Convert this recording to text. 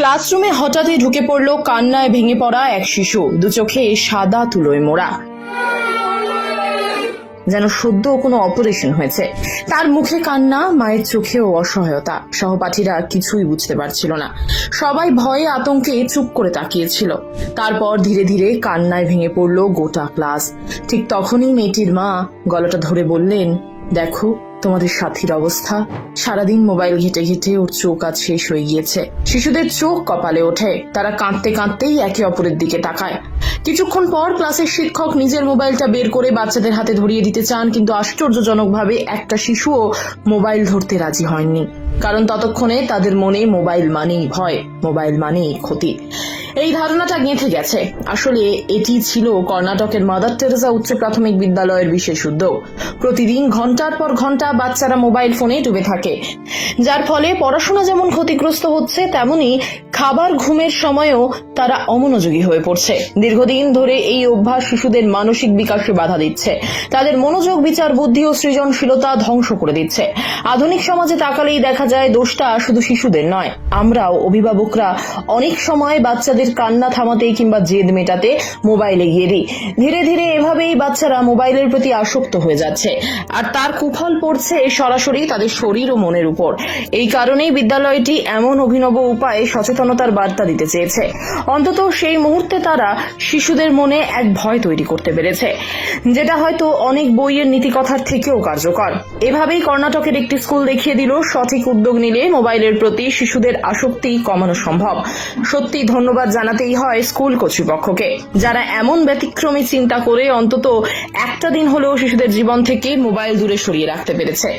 ক্লাসরুমে হঠাৎই ঢুকে পড়ল কান্নায় ভেঙে পড়া এক শিশু, দু চোখে সাদা তুলোয় মোড়া, যেন সদ্য কোনো অপারেশন হয়েছে। তার মুখে কান্না, মায়ের চোখেও অসহায়তা। সহপাঠীরা কিছুই বুঝতে পারছিল না, সবাই ভয়ে আতঙ্কে চুপ করে তাকিয়েছিল। তারপর ধীরে ধীরে কান্নায় ভেঙে পড়ল গোটা ক্লাস। ঠিক তখনই মেয়েটির মা গলাটা ধরে বললেন, দেখো তোমাদের সাথীর অবস্থা, সারাদিন মোবাইল ঘেটে ঘেটে ওর চোখ আজ শেষ হয়ে গিয়েছে। শিশুদের চোখ কপালে ওঠে, তারা কাঁদতে কাঁদতেই একে অপরের দিকে তাকায়। কিছুক্ষণ পর ক্লাসের শিক্ষক নিজের মোবাইলটা বের করে বাচ্চাদের হাতে ধরিয়ে দিতে চান, কিন্তু আশ্চর্যজনকভাবে একটা শিশুও মোবাইল ধরতে রাজি হয়নি। কারণ ততক্ষণে তাদের মনে মোবাইল মানেই ভয়, মোবাইল মানেই ক্ষতি। এই ধারণাটা গেঁথে গেছে। আসলে এটি ছিল কর্ণাটকের মাদার টেরেসা উচ্চ প্রাথমিক বিদ্যালয়ের বিশেষ উদ্যোগ। প্রতিদিন ঘন্টার পর ঘন্টা বাচ্চারা মোবাইল ফোনে ডুবে থাকে, যার ফলে পড়াশোনা যেমন ক্ষতিগ্রস্ত হচ্ছে, তেমনি খাবার ঘুমের সময়ও তারা অমনোযোগী হয়ে পড়ছে। দীর্ঘদিন ধরে এই অভ্যাস শিশুদের মানসিক বিকাশে বাধা দিচ্ছে, তাদের মনোযোগ, বিচার বুদ্ধি ও সৃজনশীলতা ধ্বংস করে দিচ্ছে। আধুনিক সমাজে তাকালেই দেখা যায় দোষটা শুধু শিশুদের নয়, আমরাও অভিভাবকরা অনেক সময় বাচ্চাদের কান্না থামাতে কিংবা জেদ মেটাতে মোবাইল এগিয়ে দিই। ধীরে ধীরে এভাবেই বাচ্চারা মোবাইলের প্রতি আসক্ত হয়ে যাচ্ছে, আর তার কুফল পড়ছে সরাসরি তাদের শরীর ও মনের উপর। এই কারণেই বিদ্যালয়টি এমন অভিনব উপায়ে সচেতনতার বার্তা দিতে চেয়েছে। অন্তত সেই মুহূর্তে তারা শিশুদের মনে এক ভয় তৈরি করতে পেরেছে, যেটা হয়তো অনেক বইয়ের নীতিকথার থেকেও কার্যকর। এভাবেই কর্ণাটকের একটি স্কুল দেখিয়ে দিল, সঠিক উদ্যোগ নিলে মোবাইলের প্রতি শিশুদের আসক্তি কমানো সম্ভব। সত্যি ধন্যবাদ জানাতেই হয় স্কুল কর্তৃপক্ষকে, যারা এমন ব্যতিক্রমী চিন্তা করে অন্তত একটা দিন হলেও শিশুদের জীবন থেকে মোবাইল দূরে সরিয়ে রাখতে পেরেছে।